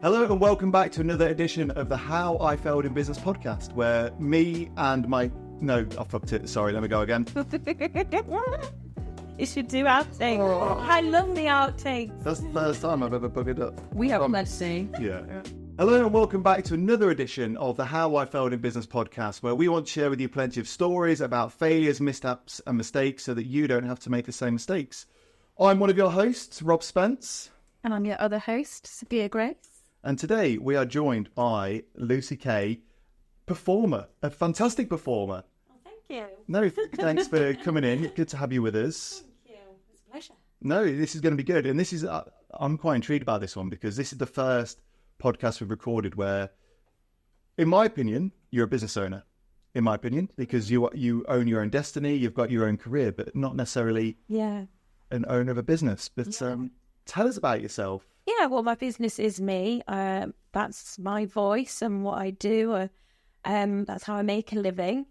Hello and welcome back to another edition of the How I Failed in Business podcast, where me and my... No, I fucked it. Sorry, let me go again. You should do outtakes. Oh. I love the outtakes. That's the first time I've ever buggered up. We have plenty. Yeah. Hello and welcome back to another edition of the How I Failed in Business podcast, where we want to share with you plenty of stories about failures, mishaps and mistakes so that you don't have to make the same mistakes. I'm one of your hosts, Rob Spence. And I'm your other host, Sophia Grace. And today we are joined by Lucy Kay, performer, a fantastic performer. Oh, thank you. No, thanks for coming in. Good to have you with us. Thank you. It's a pleasure. No, this is going to be good. And this is, I'm quite intrigued about this one because this is the first podcast we've recorded where, in my opinion, you're a business owner. In my opinion, because you own your own destiny, you've got your own career, but not necessarily an owner of a business. But tell us about yourself. Yeah, well, my business is me. That's my voice and what I do. That's how I make a living.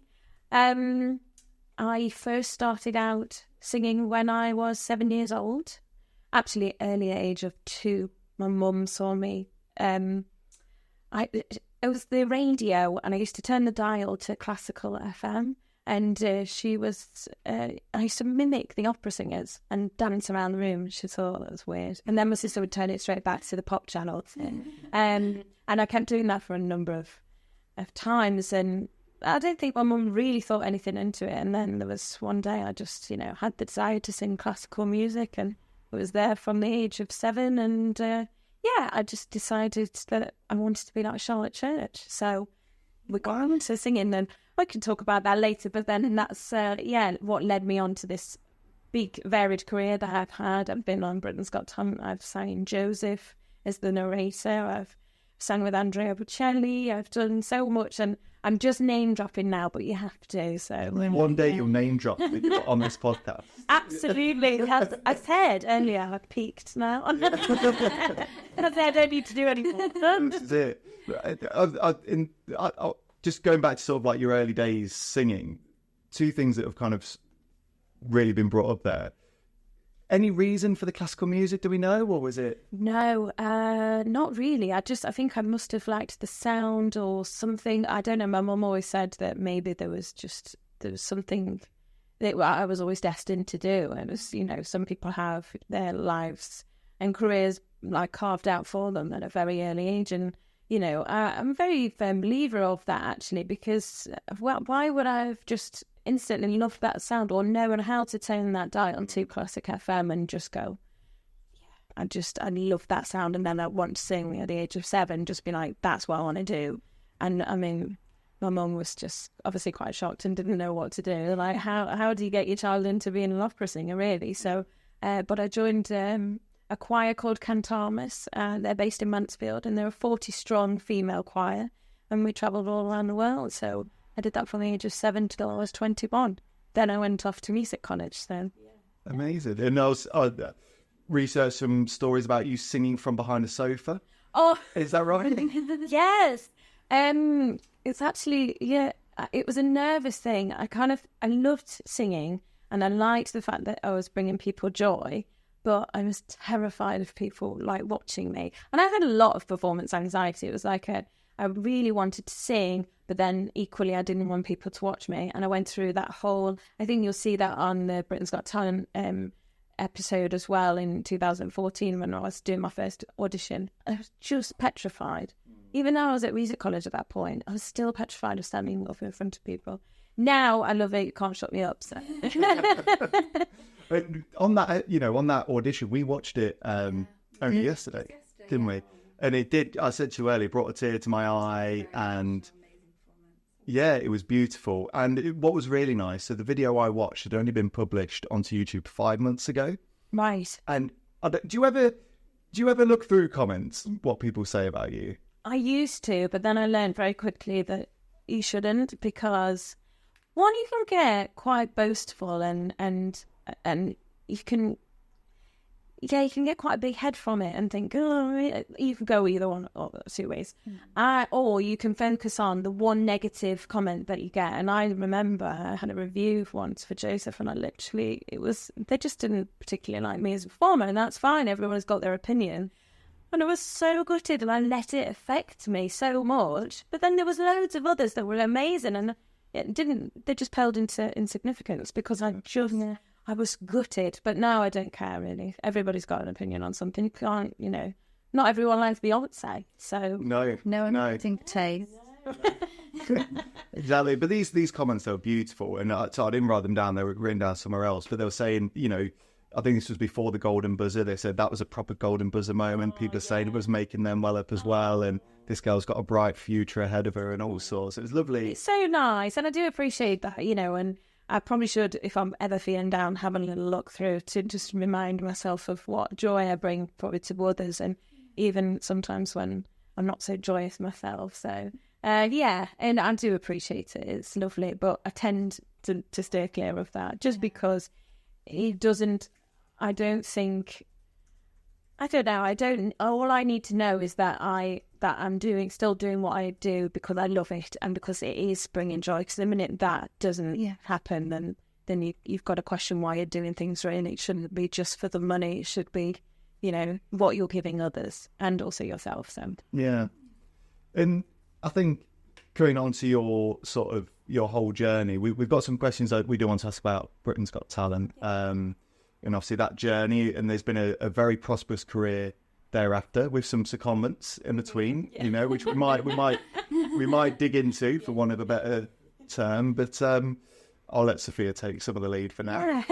I first started out singing when I was 7 years old. Actually, early age of 2. My mum saw me. It was the radio, and I used to turn the dial to classical FM. And she was, I used to mimic the opera singers and dance around the room. She thought that was weird. And then my sister would turn it straight back to the pop channel. And I kept doing that for a number of times. And I don't think my mum really thought anything into it. And then there was one day I just, had the desire to sing classical music. And it was there from the age of 7. And I just decided that I wanted to be like Charlotte Church. So we got on to singing, and I can talk about that later, but then that's, what led me on to this big, varied career that I've had. I've been on Britain's Got Talent. I've sang Joseph as the narrator. I've sang with Andrea Bocelli. I've done so much, and I'm just name-dropping now, but you have to, so... One day you'll name-drop on this podcast. Absolutely. I said earlier, I peaked now. I said I don't need to do anymore. This is it. Just going back to sort of like your early days singing, 2 things that have kind of really been brought up there. Any reason for the classical music, do we know, or was it? No, not really. I think I must have liked the sound or something. I don't know. My mum always said that maybe there was something that I was always destined to do. And it was, some people have their lives and careers like carved out for them at a very early age, and I'm a very firm believer of that, actually, because why would I have just instantly loved that sound or known how to turn that dial to Classic FM and just go, I love that sound, and then I want to sing at the age of 7, just be like, that's what I want to do. And I mean, my mum was just obviously quite shocked and didn't know what to do. Like, how do you get your child into being an opera singer, really? So, but I joined a choir called Cantarmus. They're based in Mansfield, and they're a 40-strong female choir, and we travelled all around the world. So I did that from the age of 7 till I was 21. Then I went off to music college. So amazing. And I researched some stories about you singing from behind a sofa. Oh, is that right? Yes. It's actually it was a nervous thing. I loved singing, and I liked the fact that I was bringing people joy. But I was terrified of people like watching me. And I had a lot of performance anxiety. It was like I really wanted to sing, but then equally I didn't want people to watch me. And I went through that whole, I think you'll see that on the Britain's Got Talent episode as well in 2014 when I was doing my first audition. I was just petrified. Even though I was at music college at that point, I was still petrified of standing up in front of people. Now I love it. You can't shut me up. So. But on that audition, we watched it only yesterday, didn't we? And it did, I said to you earlier, brought a tear to my eye, and it was beautiful. And what was really nice, so the video I watched had only been published onto YouTube 5 months ago. Right. And do you ever look through comments, what people say about you? I used to, but then I learned very quickly that you shouldn't, because one, you can get quite boastful and you can get quite a big head from it and think, oh, you can go either one or 2 ways. Or you can focus on the one negative comment that you get. And I remember I had a review once for Joseph, and they just didn't particularly like me as a performer, and that's fine. Everyone's got their opinion. And I was so gutted, and I let it affect me so much. But then there was loads of others that were amazing, and they just paled into insignificance because I was gutted. But now I don't care, really. Everybody's got an opinion on something. You can't, not everyone likes Beyonce, so... No one think taste. Exactly, but these comments are beautiful, and so I didn't write them down. They were written down somewhere else, but they were saying, I think this was before the golden buzzer. They said that was a proper golden buzzer moment. People are saying it was making them well up as well, and this girl's got a bright future ahead of her and all sorts. It was lovely. It's so nice, and I do appreciate that, and I probably should, if I'm ever feeling down, have a little look through to just remind myself of what joy I bring probably to others, and even sometimes when I'm not so joyous myself. So, and I do appreciate it. It's lovely, but I tend to stay clear of that just because it doesn't... I don't know. All I need to know is that I'm still doing what I do because I love it and because it is bringing joy. Because the minute that doesn't happen, then you've got to question why you're doing things. Really, it shouldn't be just for the money. It should be, what you're giving others and also yourself. So yeah, and I think going on to your sort of your whole journey, we've got some questions that we do want to ask about Britain's Got Talent. And obviously that journey, and there's been a very prosperous career thereafter with some secondments in between, which we might dig into for want of a better term. But I'll let Sophia take some of the lead for now.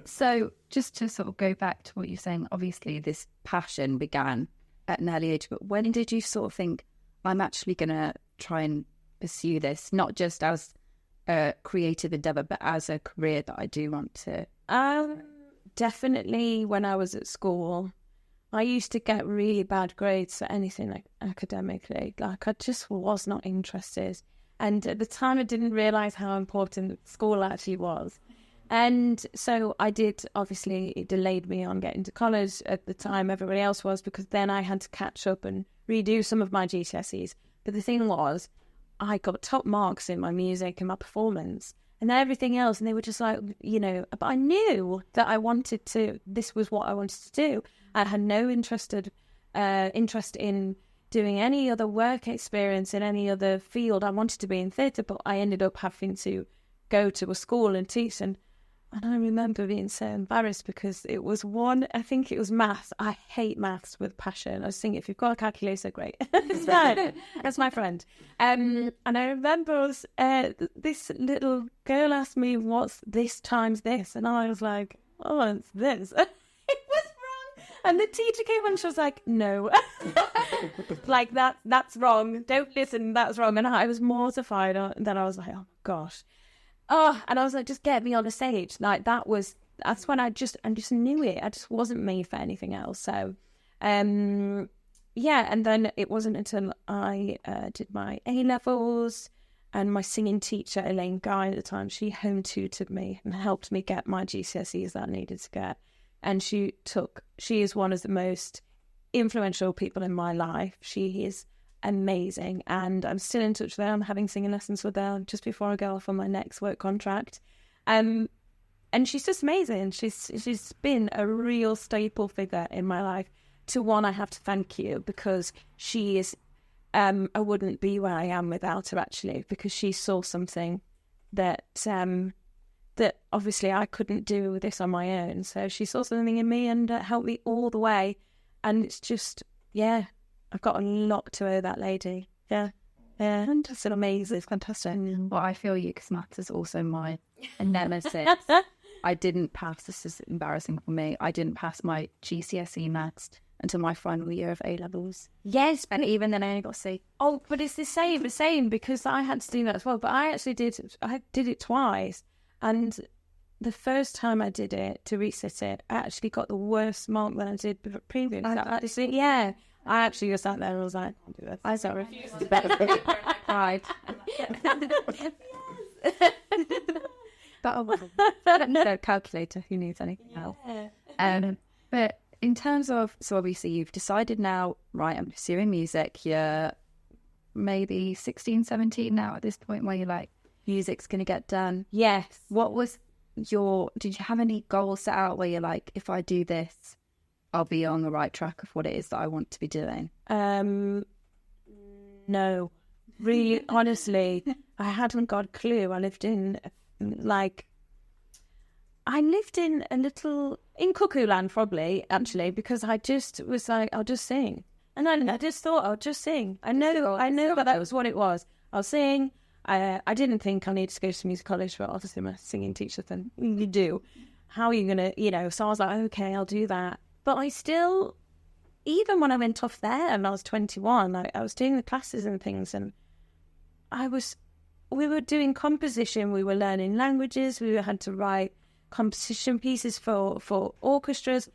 So just to sort of go back to what you're saying, obviously this passion began at an early age, but when did you sort of think, I'm actually going to try and pursue this, not just as a creative endeavour, but as a career that I do want to? Definitely when I was at school, I used to get really bad grades for anything like academically. Like I just was not interested. And at the time I didn't realise how important school actually was. And so I did, obviously it delayed me on getting to college at the time everybody else was, because then I had to catch up and redo some of my GCSEs. But the thing was, I got top marks in my music and my performance. And everything else, and they were just like, but I knew that this was what I wanted to do. I had no interest in doing any other work experience in any other field. I wanted to be in theatre, but I ended up having to go to a school and teach. And I remember being so embarrassed because it was I think it was maths. I hate maths with passion. I was thinking, if you've got a calculator, great. It's fine. That's my friend. And I remember this little girl asked me, what's this times this? And I was like, oh, it's this. It was wrong. And the teacher came and she was like, no. Like, that's wrong. Don't listen, that's wrong. And I was mortified. And then I was like, oh, gosh. Oh, and I was like, just get me on the stage. Like that's when I just knew it. I just wasn't made for anything else. So, and then it wasn't until I did my A-levels and my singing teacher, Elaine Guy at the time, she home tutored me and helped me get my GCSEs that I needed to get. And she is one of the most influential people in my life. She is amazing, and I'm still in touch with her. I'm having singing lessons with her just before I go off on my next work contract, and she's just amazing. She's been a real staple figure in my life. To one, I have to thank you, because she is I wouldn't be where I am without her, actually, because she saw something that that obviously I couldn't do this on my own. So she saw something in me and helped me all the way, and it's just I've got a lot to owe that lady. Yeah. It's amazing. It's fantastic. Well, I feel you, because maths is also my nemesis. I didn't pass, this is embarrassing for me, I didn't pass my GCSE maths until my final year of A-levels. Yes. And even then I only got C. Oh, but it's the same, because I had to do that as well. But I did it twice. And the first time I did it, to resit it, I actually got the worst mark than I did previously. I actually just sat there and was like, I'll do this. I refused to bet. I cried. But no calculator, who needs anything else? But in terms of, so obviously you've decided now, right, I'm pursuing music. You're maybe 16, 17 now at this point where you're like, music's going to get done. Yes. What was did you have any goals set out where you're like, if I do this, I'll be on the right track of what it is that I want to be doing? No, really, honestly, I hadn't got a clue. I lived in a little, in cuckoo land probably, actually, because I just was like, I'll just sing. And I just thought I'll just sing. I know that was what it was. I'll sing. I didn't think I needed to go to music college, but obviously my singing teacher said, you do. How are you going to, so I was like, okay, I'll do that. But I still, even when I went off there and I was 21, I was doing the classes and things, and we were doing composition, we were learning languages, we had to write composition pieces for orchestras,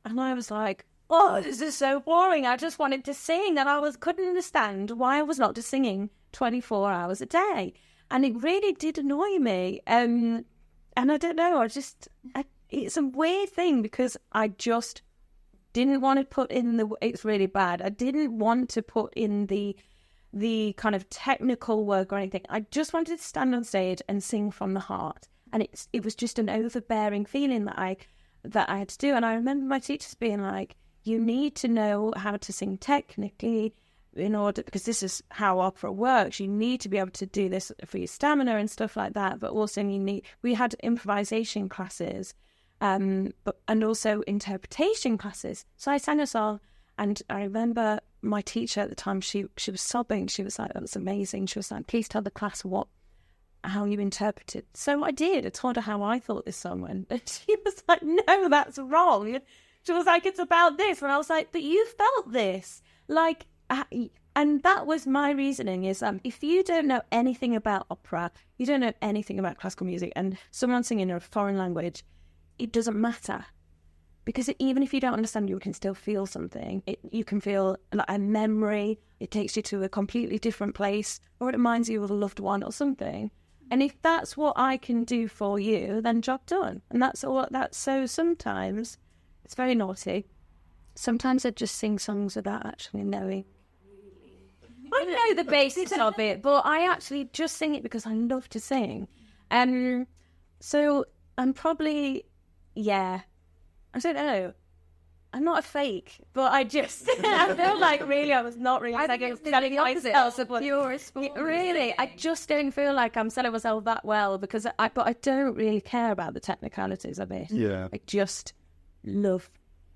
and I was like, oh, this is so boring. I just wanted to sing, and couldn't understand why I was not just singing 24 hours a day, and it really did annoy me. And I don't know, it's a weird thing, because I just didn't want to put in it's really bad. I didn't want to put in the kind of technical work or anything. I just wanted to stand on stage and sing from the heart. And it was just an overbearing feeling that I had to do. And I remember my teachers being like, you need to know how to sing technically because this is how opera works. You need to be able to do this for your stamina and stuff like that. But also we had improvisation classes, and also interpretation classes. So I sang a song, and I remember my teacher at the time, she was sobbing. She was like, that was amazing. She was like, please tell the class how you interpreted. So I did. I told her how I thought this song went. And she was like, no, that's wrong. She was like, it's about this. And I was like, but you felt this. And that was my reasoning is, if you don't know anything about opera, you don't know anything about classical music, and someone's singing in a foreign language, it doesn't matter. Because even if you don't understand, you can still feel something. You can feel like a memory. It takes you to a completely different place, or it reminds you of a loved one or something. And if that's what I can do for you, then job done. And that's all. So sometimes it's very naughty. Sometimes I just sing songs without actually knowing. I know the basics of it, but I actually just sing it because I love to sing. So I'm probably, I don't know. I'm not a fake, but I feel like really I was not really selling myself. Really, I just don't feel like I'm selling myself that well, but I don't really care about the technicalities of it. Yeah. I just love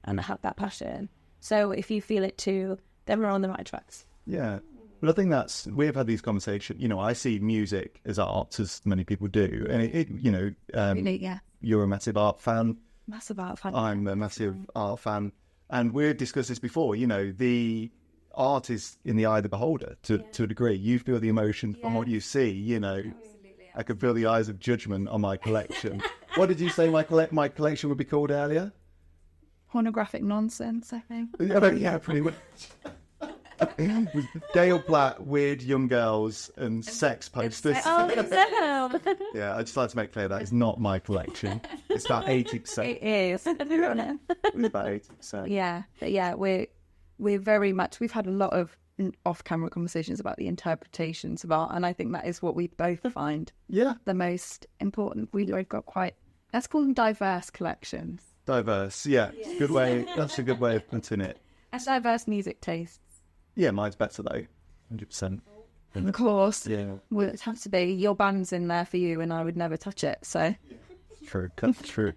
and have that passion. So if you feel it too, then we're on the right tracks. Yeah. But I think we've had these conversations, I see music as art, as many people do. And Really, you're a massive art fan. Massive art fan. I'm a massive art fan. And we've discussed this before, the art is in the eye of the beholder to a degree. You feel the emotion from what you see, Absolutely. I could feel the eyes of judgment on my collection. What did you say my collection would be called earlier? Pornographic nonsense, I think. Yeah, pretty much. With Dale Black, weird young girls, and sex posters. Oh, no. Yeah, I just like to make clear that it's not my collection. It's about 80%. It is. It's about 80%. Yeah, but yeah, we're very much. We've had a lot of off-camera conversations about the interpretations of art, and I think that is what we both find the most important. We've got let's call them diverse collections. Diverse, yeah. Good way. That's a good way of putting it. As diverse music tastes. Yeah, mine's better though, 100%. Of course. Yeah. Well, it'd have to be. Your band's in there for you, and I would never touch it. So. True. That's true.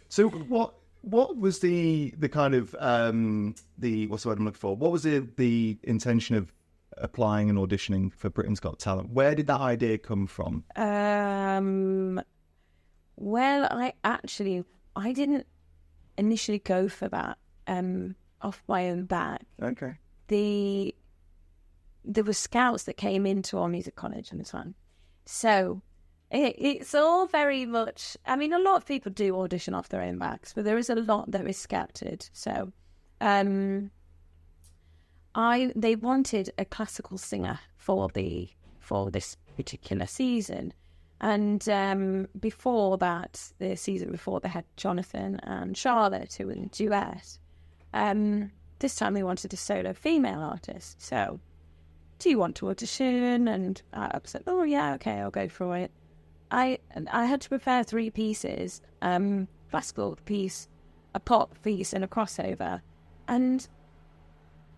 So what was the kind of what's the word I'm looking for? What was the intention of applying and auditioning for Britain's Got Talent? Where did that idea come from? Well, I didn't initially go for that off my own back. Okay. There were scouts that came into our music college at the time. So it's all very much, a lot of people do audition off their own backs, but there is a lot that is scouted. So they wanted a classical singer for this particular season. And before that, the season before, they had Jonathan and Charlotte, who were in a duet. This time they wanted a solo female artist. So, do you want to audition? And I said, oh yeah, okay, I'll go for it. I had to prepare 3 pieces: classical piece, a pop piece and a crossover, and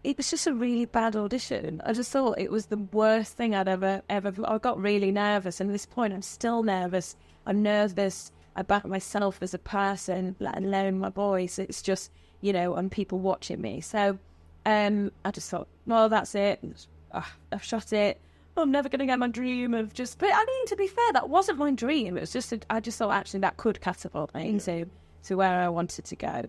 it was just a really bad audition. I just thought it was the worst thing I'd ever. I got really nervous, and at this point, I'm still nervous. I'm nervous about myself as a person, let alone my voice. It's just, and people watching me. So I just thought, well, that's it. I've shot it. I'm never going to get my dream of just... But I mean, to be fair, that wasn't my dream. It was just... I just thought, actually, that could catapult me to where I wanted to go.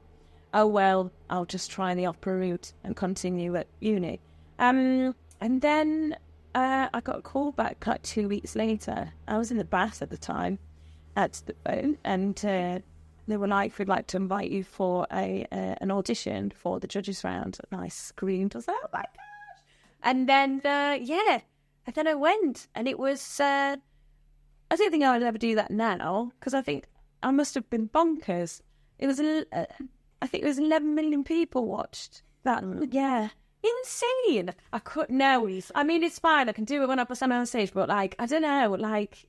Oh, well, I'll just try the opera route and continue at uni. And then I got a call back like 2 weeks later. I was in the bath at the time at the phone, and they were like, we'd like to invite you for an audition for the judges round. And I screamed. I was like, oh, my gosh. And then, and then I went, and it was, I don't think I would ever do that now, because I think I must have been bonkers. It was, I think it was 11 million people watched that. Yeah. Insane. I couldn't, no. I mean, it's fine. I can do it when I'm on stage, but like, I don't know, like,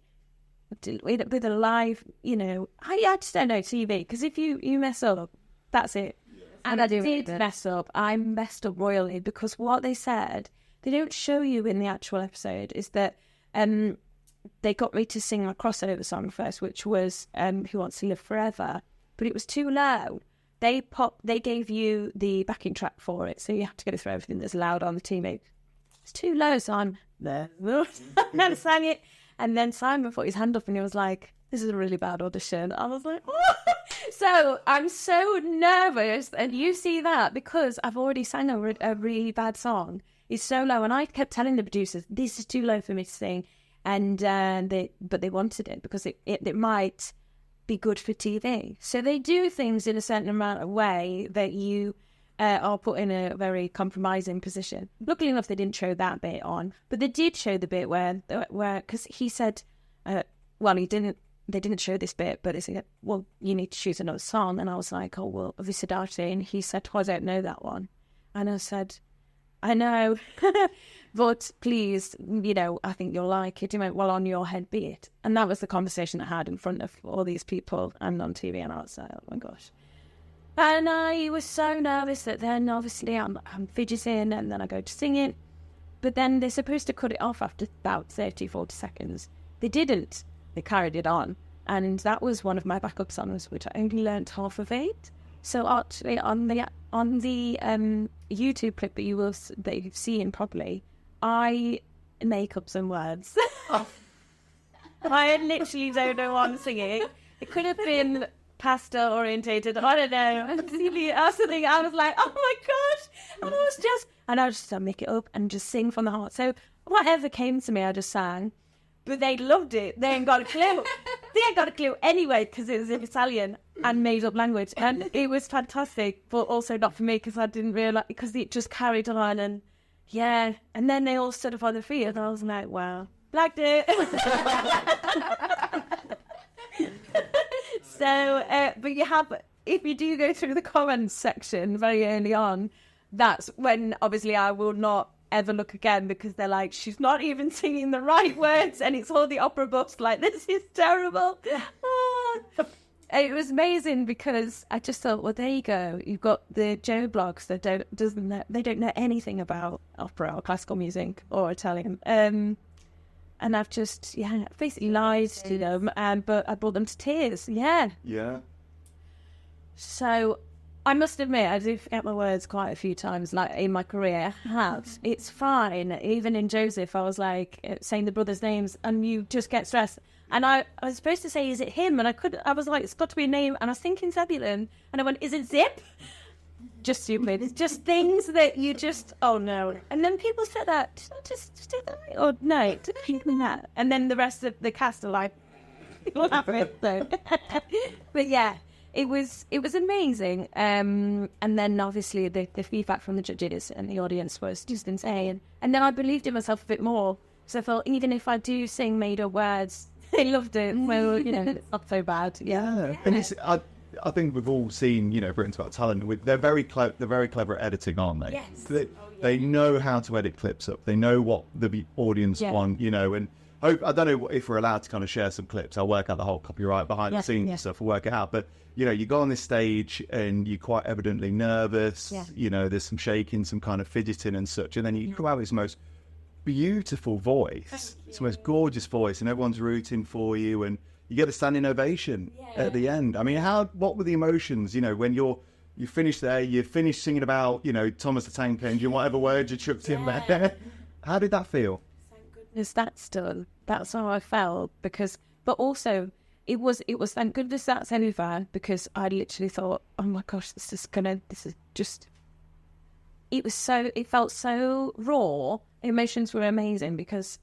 with a live, I just don't know TV, because if you mess up, that's it. And I did mess up. I messed up royally, because what they said... They don't show you in the actual episode is that they got me to sing a crossover song first, which was Who Wants to Live Forever, but it was too low. They gave you the backing track for it, so you have to go through everything that's loud on the TV. It's too low, so I'm there. And sang it, and then Simon put his hand up and he was like, "This is a really bad audition." I was like, "What?" So I'm so nervous, and you see that because I've already sang a really bad song. It's so low, and I kept telling the producers this is too low for me to sing, and they wanted it because it might be good for TV. So they do things in a certain amount of way that you are put in a very compromising position. Luckily enough, they didn't show that bit on, but they did show the bit where because he said, they didn't show this bit, but they said, well, you need to choose another song, and I was like, oh well, Visidarte, and he said, oh, I don't know that one, and I said, I know, but please, I think you'll like it. He went, well, on your head be it. And that was the conversation I had in front of all these people and on TV, and I was like, oh my gosh. And I was so nervous that then obviously I'm fidgeting, and then I go to sing it. But then they're supposed to cut it off after about 30, 40 seconds. They didn't. They carried it on. And that was one of my backup songs, which I only learnt half of it. So actually on the YouTube clip that you've seen probably, I make up some words. I literally don't know what I'm singing. It could have been pasta orientated. I don't know. I was like, oh my gosh! And I just make it up and just sing from the heart. So whatever came to me, I just sang. But they loved it. They ain't got a clue. They ain't got a clue anyway, because it was in Italian and made up language. And it was fantastic, but also not for me, because I didn't realise, because it just carried on. And yeah, and then they all stood up on their feet, and I was like, wow, liked it. So, but if you do go through the comments section very early on, that's when obviously I will not ever look again, because they're like, she's not even singing the right words, and it's all the opera buffs like, this is terrible. It was amazing, because I just thought, well, there you go, you've got the Joe blogs that don't know anything about opera or classical music or Italian, and I've just basically lied to them, but I brought them to tears. Yeah So I must admit, I do forget my words quite a few times, like in my career. I have. It's fine. Even in Joseph, I was like saying the brothers' names, and you just get stressed. And I was supposed to say, is it him? And I was like, it's got to be a name. And I was thinking Zebulon, and I went, is it Zip? Just stupid. It's just things that you just, oh no. And then people said that, just do that, or no, keep that. And then the rest of the cast are like, what happened? So, but yeah. It was amazing, and then obviously the feedback from the judges and the audience was just insane. And then I believed in myself a bit more, so I felt even if I do sing made-up words, they loved it. Well, it's not so bad. Yeah. And it's I think we've all seen Britain's Got Talent. They're very clever at editing, aren't they? Yes. They know how to edit clips up. They know what the audience want, and I don't know if we're allowed to kind of share some clips. I'll work out the whole copyright behind the scenes and stuff. We'll work it out. But, you know, you go on this stage and you're quite evidently nervous. Yeah. You know, there's some shaking, some kind of fidgeting and such. And then you come out with this most beautiful voice. It's the most gorgeous voice, and everyone's rooting for you. And you get a standing ovation at the end. I mean, what were the emotions, you know, when you finish there, you finish singing about, you know, Thomas the Tank Engine, whatever words you chucked in there. How did that feel? Thank goodness that's done. That's how I felt, but also it was thank goodness that's over, because I literally thought, oh my gosh, it felt so raw. Emotions were amazing because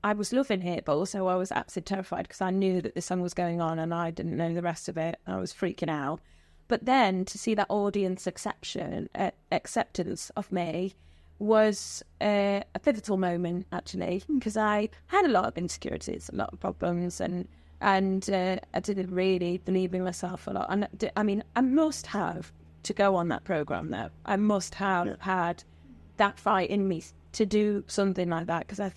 I was loving it, but also I was absolutely terrified because I knew that the song was going on and I didn't know the rest of it. I was freaking out. But then to see that audience acceptance of me was a pivotal moment, actually, because I had a lot of insecurities, a lot of problems, and I didn't really believe in myself a lot. And I mean, I must have to go on that programme, though. I must have had that fight in me to do something like that, because I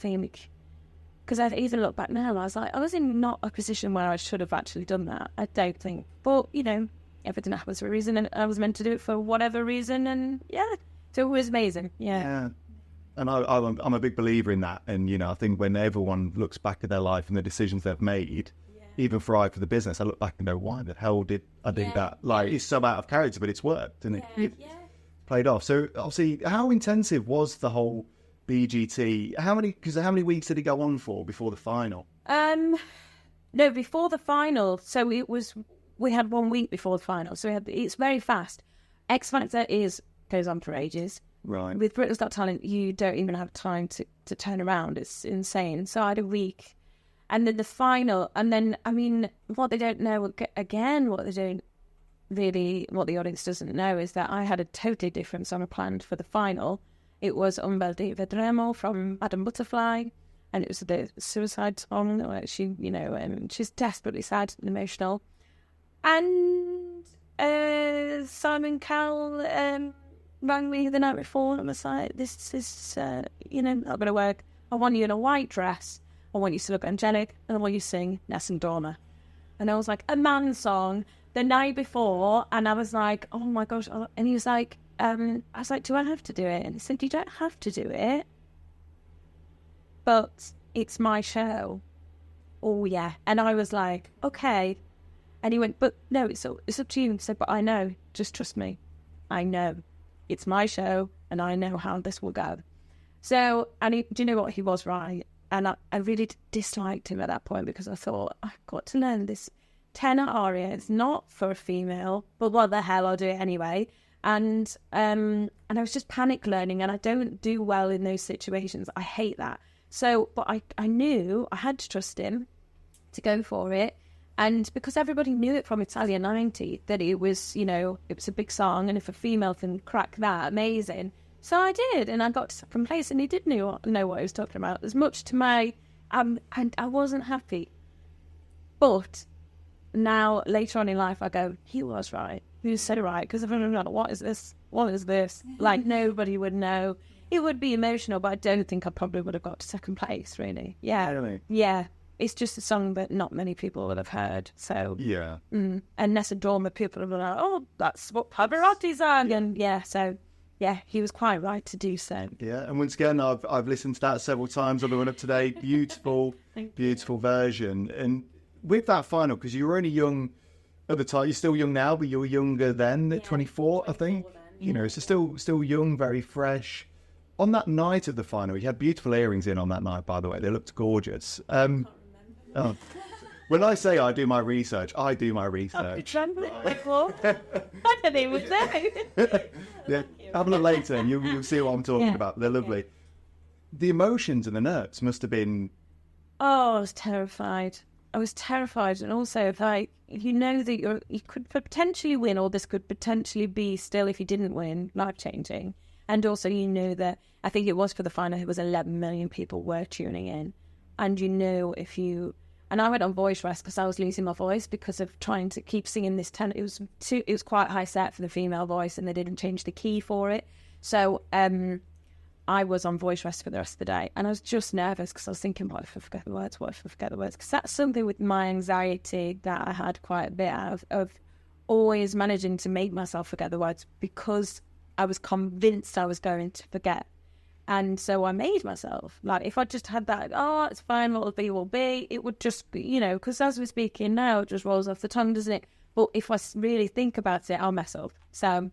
even look back now, I was like, I was in not a position where I should have actually done that. I don't think. But, you know, everything happens for a reason, and I was meant to do it for whatever reason, and so it was amazing. Yeah. And I'm a big believer in that. And, you know, I think when everyone looks back at their life and the decisions they've made, even for the business, I look back and go, why the hell did I do that? Like, it's so out of character, but it's worked, and it played off. So, obviously, how intensive was the whole BGT? How many weeks did it go on for before the final? No, before the final. So we had 1 week before the final. So it's very fast. X Factor goes on for ages. Right. With Britain's Got Talent, you don't even have time to turn around. It's insane. So I had a week, and then the final, and then, I mean, what they don't know, again, what the audience doesn't know is that I had a totally different song planned for the final. It was Un bel di vedremo from Madame Butterfly, and it was the suicide song where she, you know, she's desperately sad and emotional. And Simon Cowell rang me the night before and was like, this is, you know, not going to work. I want you in a white dress. I want you to look angelic, and I want you to sing Nessun Dorma. And I was like, a man song the night before, and I was like, oh my gosh. And he was like, I was like, do I have to do it? And he said, you don't have to do it, but it's my show. Oh, yeah. And I was like, okay. And he went, but no, it's up to you. He said, but I know. Just trust me. I know. It's my show, and I know how this will go. So, and do you know what? He was right. And I really disliked him at that point, because I thought, I've got to learn this tenor aria. It's not for a female, but what the hell, I'll do it anyway. And I was just panic learning, and I don't do well in those situations. I hate that. So, but I knew I had to trust him to go for it. And because everybody knew it from Italia 90, that it was, you know, it was a big song, and if a female can crack that, amazing. So I did, and I got to second place, and he did know what he was talking about. As much to my, and I wasn't happy. But now, later on in life, I go, he was right. He was so right, because if I'm like, what is this? What is this? Like, nobody would know. It would be emotional, but I don't think I probably would have got to second place, really. Yeah. Really? Yeah. It's just a song that not many people would have heard. So yeah. And Nessun Dorma, people are like, oh, that's what Pavarotti sang. And so he was quite right to do so. Yeah, and once again, I've listened to that several times on the run up today. Beautiful, beautiful version. And with that final, because you were only young at the time, you're still young now, but you were younger then, at 24, I think. Then, yeah. You know, so still young, very fresh. On that night of the final, you had beautiful earrings in on that night, by the way. They looked gorgeous. Oh. When I say I do my research, I do my research. I don't even know. Yeah, have a look later and you'll see what I'm talking about. They're lovely. Yeah. The emotions and the nerves must have been... Oh, I was terrified. And also, like, you know that you could potentially win, or this could potentially be still, if you didn't win, life-changing. And also, you know that, I think it was for the final, it was 11 million people were tuning in. And you know if you... And I went on voice rest because I was losing my voice because of trying to keep singing this tenor. It was quite high set for the female voice, and they didn't change the key for it. So I I was on voice rest for the rest of the day, and I was just nervous because I was thinking, what if I forget the words? What if I forget the words? Because that's something with my anxiety that I had quite a bit of always managing to make myself forget the words because I was convinced I was going to forget. And so I made myself, like, if I just had that, oh, it's fine, what will be, it would just be, you know, because as we're speaking now, it just rolls off the tongue, doesn't it? But if I really think about it, I'll mess up. So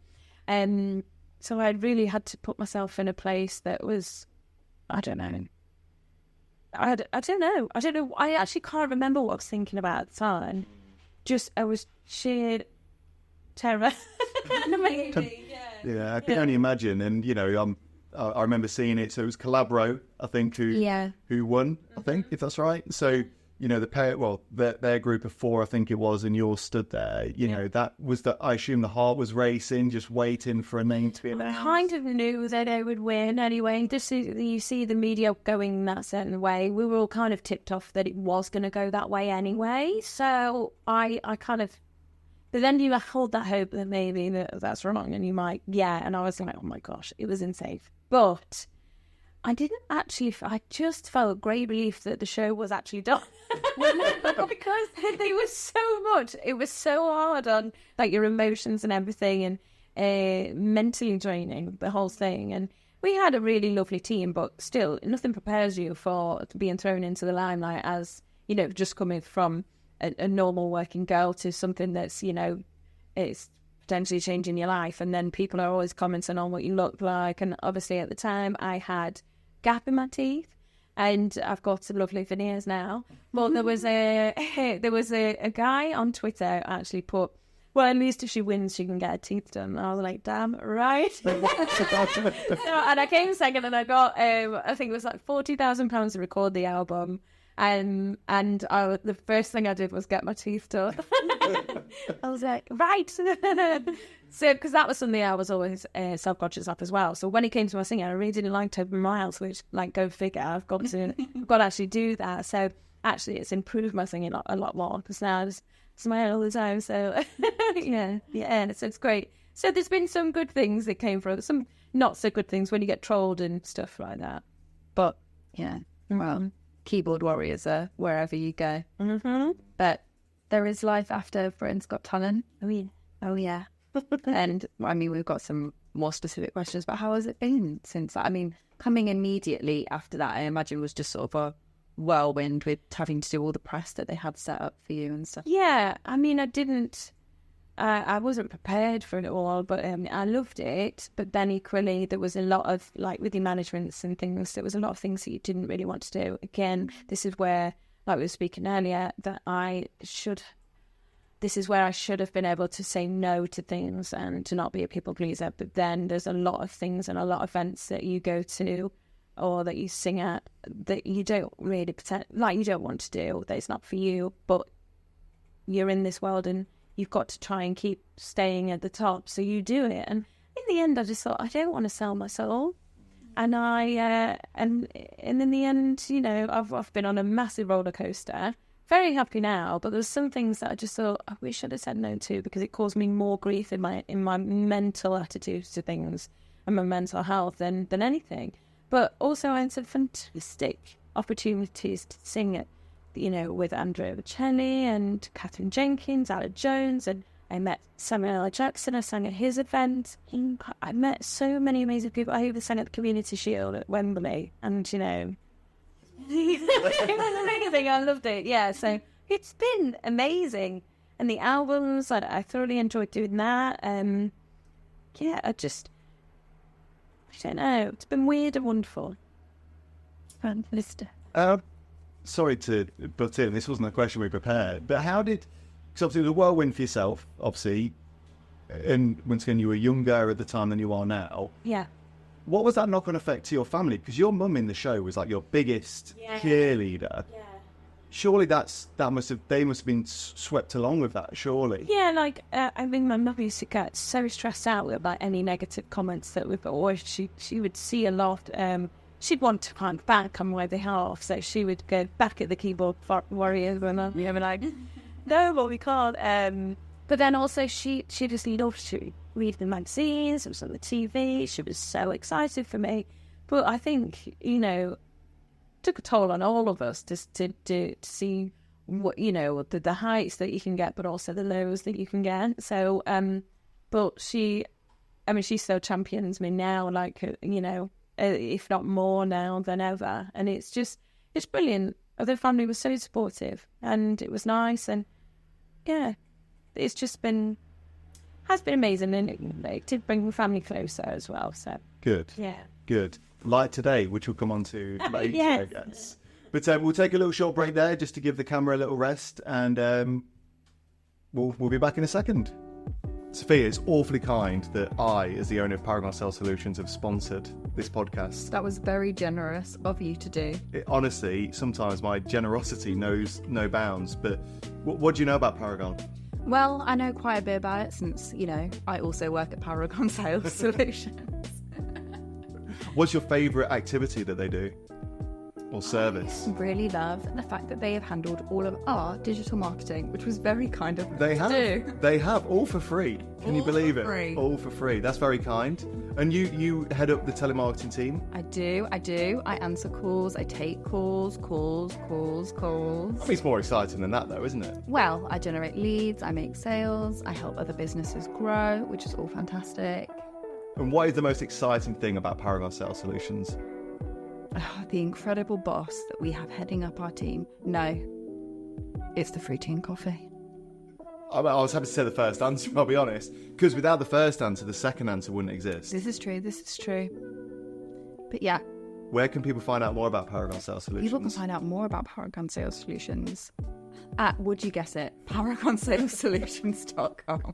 I really had to put myself in a place that was, I don't know. I don't know. I actually can't remember what I was thinking about at the time. Just, I was sheer terror. Maybe, yeah, I can only imagine. And, you know, I remember seeing it. So it was Calabro, I think, who won, I think, if that's right. So, you know, their group of 4, I think it was, and yours stood there. You know, that was I assume the heart was racing, just waiting for a name to be announced. I kind of knew that they would win anyway. You see the media going that certain way. We were all kind of tipped off that it was going to go that way anyway. So I kind of... But then you hold that hope that maybe that's wrong, and you might... Yeah, and I was like, oh my gosh, it was insane. But... I didn't actually... I just felt great relief that the show was actually done. Because it was so much. It was so hard on, like, your emotions and everything, and mentally draining, the whole thing. And we had a really lovely team, but still, nothing prepares you for being thrown into the limelight as, you know, just coming from a normal working girl to something that's, you know, it's potentially changing your life. And then people are always commenting on what you look like. And obviously at the time I had gap in my teeth, and I've got some lovely veneers now. But there was a guy on Twitter actually put, well, at least if she wins, she can get her teeth done. And I was like, damn right. So, and I came second, and I got, I think it was like £40,000 to record the album. And the first thing I did was get my teeth done. I was like, right. So, because that was something I was always self-conscious of as well. So when it came to my singing, I really didn't like Toby Miles, which, like, go figure, I've got to actually do that. So actually, it's improved my singing a lot more, because now I just smile all the time. So yeah, so it's great. So there's been some good things that came from it, some not so good things when you get trolled and stuff like that. But yeah, well, keyboard warriors are wherever you go. Mm-hmm. But there is life after Britain's Got Talent. Oh yeah. And I mean, we've got some more specific questions, but how has it been since that? I mean, coming immediately after that, I imagine was just sort of a whirlwind with having to do all the press that they had set up for you and stuff. Yeah, I mean, I wasn't prepared for it all, but I loved it. But then equally, there was a lot of, like, with the managements and things, there was a lot of things that you didn't really want to do. Again, this is where, like we were speaking earlier, that this is where I should have been able to say no to things and to not be a people pleaser. But then there's a lot of things and a lot of events that you go to or that you sing at that you don't really you don't want to do, that it's not for you, but you're in this world and you've got to try and keep staying at the top, so you do it. And in the end, I just thought, I don't want to sell my soul. And and in the end, you know, I've been on a massive roller coaster. Very happy now, but there's some things that I just thought I wish I'd have said no to, because it caused me more grief in my mental attitude to things and my mental health than anything. But also, I had some fantastic opportunities to sing it, you know, with Andrea Bocelli and Catherine Jenkins, Ella Jones, and I met Samuel L. Jackson. I sang at his event. I met so many amazing people. I even sang at the Community Shield at Wembley, and, you know, it was amazing. I loved it. Yeah, so it's been amazing. And the albums, I thoroughly enjoyed doing that. Yeah, I don't know. It's been weird and wonderful. Fantastic. Sorry to butt in, this wasn't a question we prepared, but how did, because obviously it was a whirlwind for yourself, obviously, and once again you were younger at the time than you are now. Yeah. What was that knock-on effect to your family? Because your mum in the show was like your biggest cheerleader. Yeah. Surely they must have been swept along with that, surely. Yeah, like, I mean, my mum used to get so stressed out about any negative comments that we've always, she would see a lot. She'd want to find back on my behalf, so she would go back at the keyboard warriors and I'd be like, no, well, we can't. But then also she just loved to read the magazines, it was on the TV, she was so excited for me. But I think, you know, took a toll on all of us to see what, you know, the heights that you can get, but also the lows that you can get. So, but she's so champions me now, like, you know, if not more now than ever. And it's brilliant. The family was so supportive, and it was nice. And yeah, it's just has been amazing. And it did bring the family closer as well. So good. Yeah. Good. Like today, which we'll come on to later, Yes. I guess. But we'll take a little short break there just to give the camera a little rest, and we'll be back in a second. Sophia, it's awfully kind that I, as the owner of Paragon Sales Solutions, have sponsored this podcast. That was very generous of you to do. Honestly, sometimes my generosity knows no bounds. But what do you know about Paragon? Well, I know quite a bit about it since, you know, I also work at Paragon Sales Solutions. What's your favourite activity that they do? Or service? I really love the fact that they have handled all of our digital marketing, which was very kind of them They to have. do. They have, all for free. Can you All believe for it? free. All for free. That's very kind. And you head up the telemarketing team? I do. I answer calls. I take calls. I mean, it's more exciting than that, though, isn't it? Well, I generate leads. I make sales. I help other businesses grow, which is all fantastic. And what is the most exciting thing about Paragon Sales Solutions? Oh, the incredible boss that we have heading up our team. No, it's the free tea and coffee. I was happy to say the first answer, I'll be honest. Because without the first answer, the second answer wouldn't exist. This is true. But yeah, Where can people find out more about Paragon Sales Solutions? people can find out more about Paragon Sales Solutions at, would you guess it, paragonsales.solutions.com.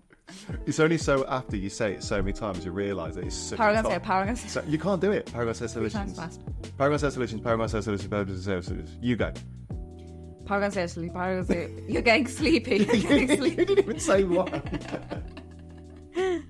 It's only so after you say it so many times you realise that it's such Paragon a Sales, top. Paragon Sales. So you can't do it. Paragon Sales Three Solutions. times fast. Paragon Sales Solutions, Paragon Sales Solutions, Paragon Sales Solutions. You go. Paragon Sales, Paragon Sales. You're getting sleepy. You're getting You sleepy. didn't even say one.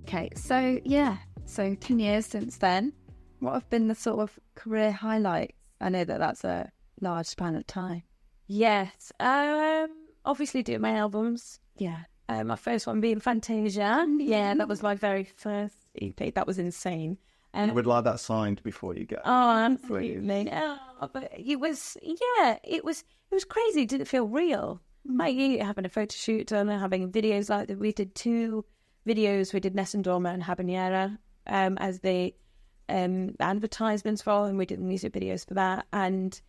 Okay, so yeah, so 10 years since then. What have been the sort of career highlights? I know that that's a large span of time. Yes. Obviously do my albums. Yeah. My first one being Fantasia. Yeah, that was my very first EP. That was insane. I would like that signed before you go. Oh, absolutely. Oh, but it was crazy. It didn't feel real. Like having a photo shoot done, having videos like that. We did 2 videos. We did Nessun Dorma and Habanera as the advertisements for, and we did the music videos for that. And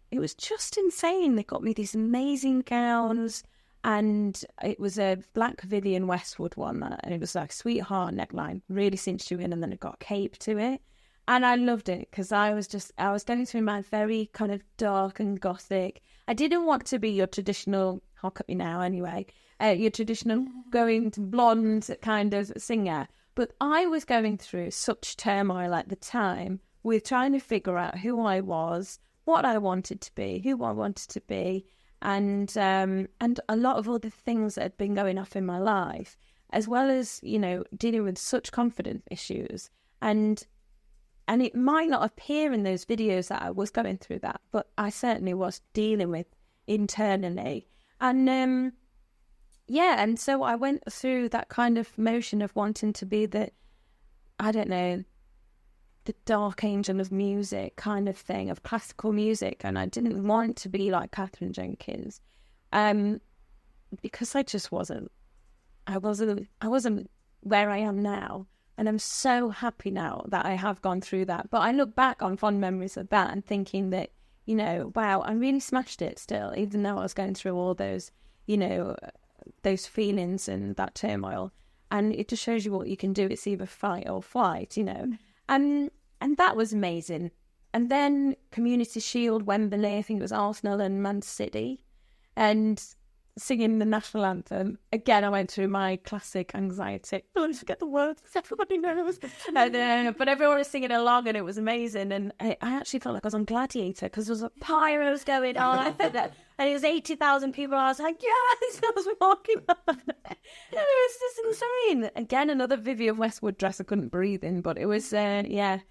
it was just insane. They got me these amazing gowns, and it was a black Vivienne Westwood one, and it was like sweetheart neckline, really cinched you in, and then it got a cape to it. And I loved it because I was going through my very kind of dark and gothic. I didn't want to be your traditional, I'll cut me now anyway, your traditional going to blonde kind of singer. But I was going through such turmoil at the time with trying to figure out who I was, what I wanted to be, who I wanted to be, and a lot of other things that had been going off in my life, as well as, you know, dealing with such confidence issues. And it might not appear in those videos that I was going through that, but I certainly was dealing with internally. And and so I went through that kind of motion of wanting to be the dark angel of music kind of thing, of classical music. And I didn't want to be like Catherine Jenkins, because I just wasn't. I wasn't where I am now. And I'm so happy now that I have gone through that. But I look back on fond memories of that and thinking that, you know, wow, I really smashed it still, even though I was going through all those, you know, those feelings and that turmoil. And it just shows you what you can do. It's either fight or flight, you know. And that was amazing. And then Community Shield, Wembley, I think it was Arsenal and Man City, and singing the national anthem. Again, I went through my classic anxiety. Oh, I forget the words. Everybody knows. And, but everyone was singing along, and it was amazing. And I actually felt like I was on Gladiator because there was pyros going on. And it was 80,000 people. I was like, yes, I was walking on. It was just insane. Again, another Vivienne Westwood dress I couldn't breathe in, but it was, that,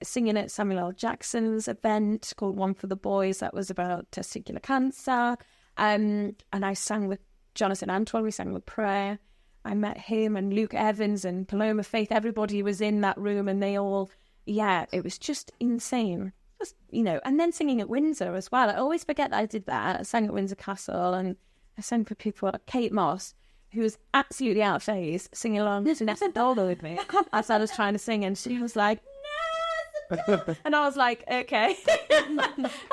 singing at Samuel L. Jackson's event called One for the Boys. That was about testicular cancer. And I sang with Jonathan Antoine. We sang the prayer. I met him and Luke Evans and Paloma Faith. Everybody was in that room, and they all, yeah, it was just insane. Just, and then singing at Windsor as well. I always forget that I did that. I sang at Windsor Castle, and I sang for people like Kate Moss, who was absolutely out of phase, singing along to Nessa Dollar with me as I was trying to sing, and she was like, no! And I was like, okay. And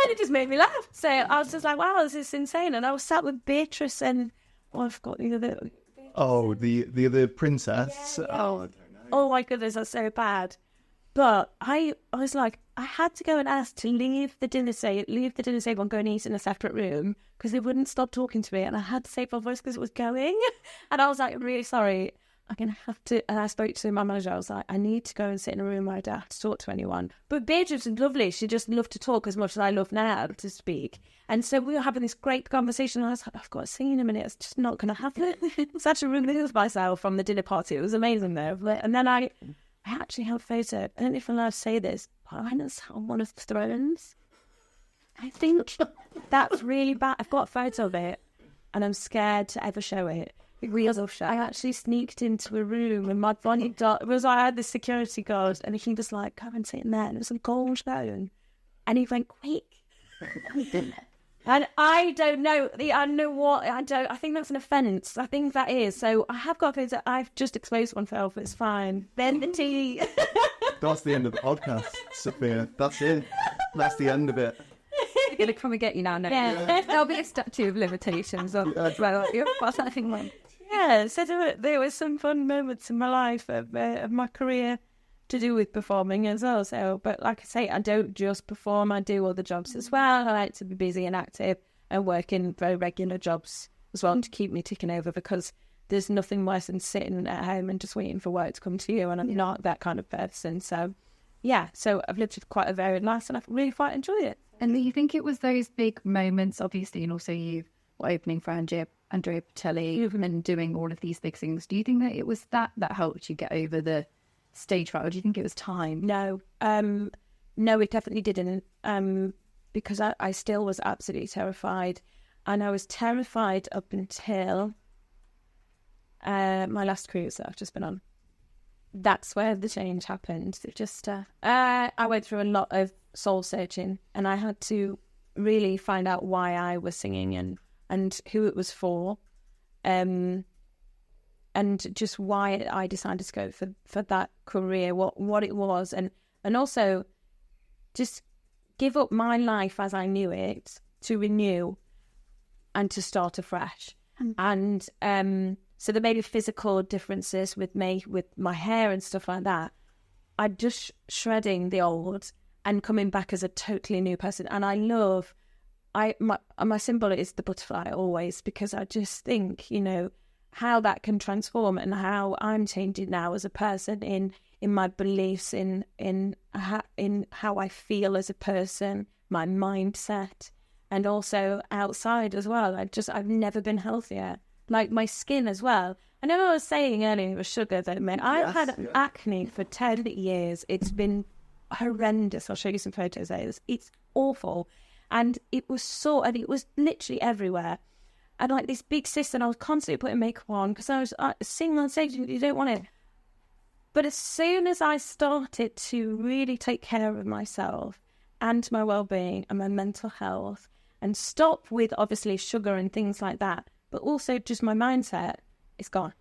it just made me laugh. So I was just like, wow, this is insane. And I was sat with Beatrice and, I forgot the other... Oh, the other princess. Yeah. Oh, I don't know. Oh my goodness, that's so bad. But I was like, I had to go and ask to leave the dinner table and go and eat in a separate room because they wouldn't stop talking to me, and I had to save my voice because it was going. And I was like, I'm really sorry. I'm going to have to... And I spoke to my manager. I was like, I need to go and sit in a room where I don't have to talk to anyone. But Beatrice was lovely. She just loved to talk as much as I love now to speak. And so we were having this great conversation. And I was like, I've got to sing in a minute. It's just not going to happen. So I had to remove myself from the dinner party. It was amazing though. And then I actually have a photo. I don't know if I'm allowed to say this, but I was on one of the thrones. I think that's really bad. I've got a photo of it and I'm scared to ever show it. I actually sneaked into a room and my bodyguard I had this security guard, and he was like, come and sit in there, and it was a gold throne, and he went quick. And I don't know. I think that's an offence. I think that is. So I have got things that I've just exposed myself. It's fine. Then the tea. That's the end of the podcast, Sophia. That's it. That's the end of it. They're going to come and get you now. No. Yeah. There'll be a statute of limitations on Yeah, so there were some fun moments in my life of my career to do with performing as well. So, but like I say, I don't just perform, I do other jobs as well. I like to be busy and active and work in very regular jobs as well to keep me ticking over, because there's nothing worse than sitting at home and just waiting for work to come to you, and I'm not that kind of person. So, yeah, so I've lived quite a varied life and I've really quite enjoyed it. And do you think it was those big moments, obviously, and also you were opening for Andrea Bocelli and doing all of these big things. Do you think that it was that helped you get over the stage fright, or do you think it was time? No, it definitely didn't. Because I still was absolutely terrified, and I was terrified up until my last cruise that I've just been on. That's where the change happened. It just I went through a lot of soul searching, and I had to really find out why I was singing and who it was for, and just why I decided to go for that career, what it was, and also just give up my life as I knew it to renew and to start afresh. And so there may be physical differences with me, with my hair and stuff like that. I'm just shredding the old and coming back as a totally new person. And I love... my symbol is the butterfly always, because I just think, how that can transform and how I'm changing now as a person in my beliefs, in how I feel as a person, my mindset, and also outside as well. I've never been healthier. Like my skin as well. I know I was saying earlier it was sugar that meant I've had acne for 10 years. It's been horrendous. I'll show you some photos of this. It's awful. And it was literally everywhere. And like this big cyst, and I was constantly putting makeup on because I was singing on stage, you don't want it. But as soon as I started to really take care of myself and my well-being and my mental health, and stop with obviously sugar and things like that, but also just my mindset, it's gone.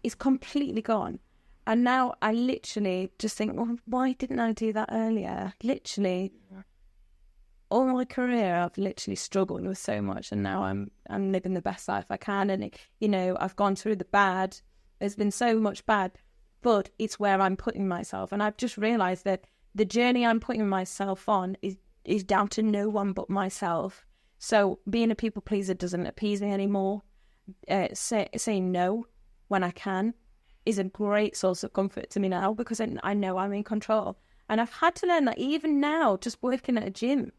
It's completely gone. And now I literally just think, well, why didn't I do that earlier? Literally. Yeah. All my career, I've literally struggled with so much, and now I'm living the best life I can. And I've gone through the bad. There's been so much bad, but it's where I'm putting myself. And I've just realised that the journey I'm putting myself on is down to no one but myself. So being a people pleaser doesn't appease me anymore. Saying no when I can is a great source of comfort to me now, because I know I'm in control. And I've had to learn that even now, just working at a gym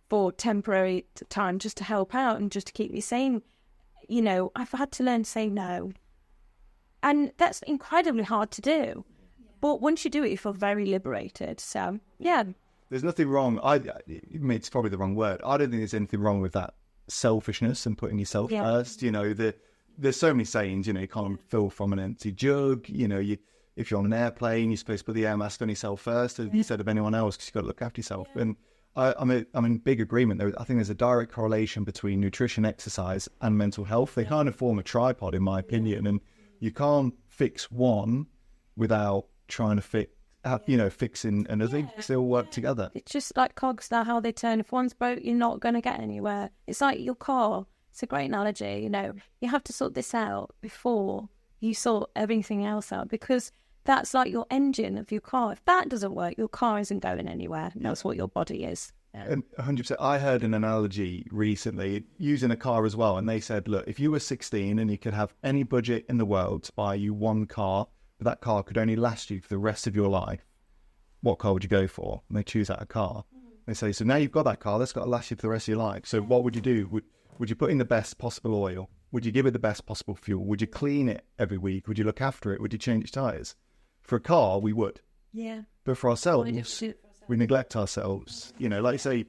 for temporary time just to help out and just to keep me sane, I've had to learn to say no. And that's incredibly hard to do. But once you do it, you feel very liberated. So, yeah. There's nothing wrong. It's probably the wrong word. I don't think there's anything wrong with that selfishness and putting yourself first. There's so many sayings, you can't fill from an empty jug. if you're on an airplane, you're supposed to put the air mask on yourself first instead of anyone else, because you've got to look after yourself. And I'm in big agreement. I think there's a direct correlation between nutrition, exercise, and mental health. They kind of form a tripod, in my opinion, and you can't fix one without trying to fixing another. They all work together. It's just like cogs, now how they turn. If one's broke, you're not going to get anywhere. It's like your car. It's a great analogy. You know, you have to sort this out before you sort everything else out, because that's like your engine of your car. If that doesn't work, your car isn't going anywhere. And that's what your body is. And 100%. I heard an analogy recently using a car as well, and they said, look, if you were 16 and you could have any budget in the world to buy you one car, but that car could only last you for the rest of your life, what car would you go for? And they choose out a car. They say, so now you've got that car, that's got to last you for the rest of your life. So what would you do? Would you put in the best possible oil? Would you give it the best possible fuel? Would you clean it every week? Would you look after it? Would you change its tyres? For a car, we would. Yeah. But for ourselves, we neglect ourselves. You know, like you say,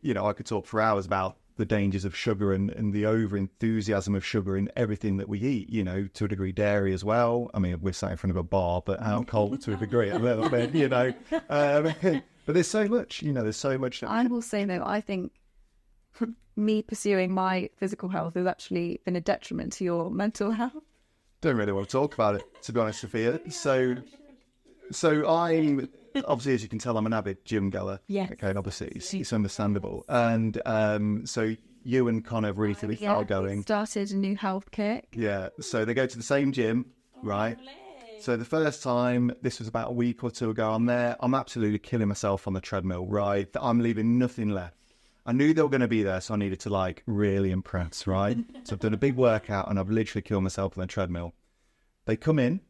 you know, I could talk for hours about the dangers of sugar and the over-enthusiasm of sugar in everything that we eat, you know, to a degree dairy as well. I mean, we're sat in front of a bar, but alcohol to a degree a little bit, you know. But there's so much, you know, there's so much. I will say, though, I think me pursuing my physical health has actually been a detriment to your mental health. Don't really want to talk about it, to be honest, Sophia. So I'm, obviously, as you can tell, I'm an avid gym goer. Yes. Okay, and obviously it's understandable. And so you and Connor have recently are going. Started a new health kick. Yeah, so they go to the same gym, right? So the first time, this was about a week or two ago, I'm there. I'm absolutely killing myself on the treadmill, right? I'm leaving nothing left. I knew they were going to be there, so I needed to, like, really impress, right? So I've done a big workout, and I've literally killed myself on the treadmill. They come in.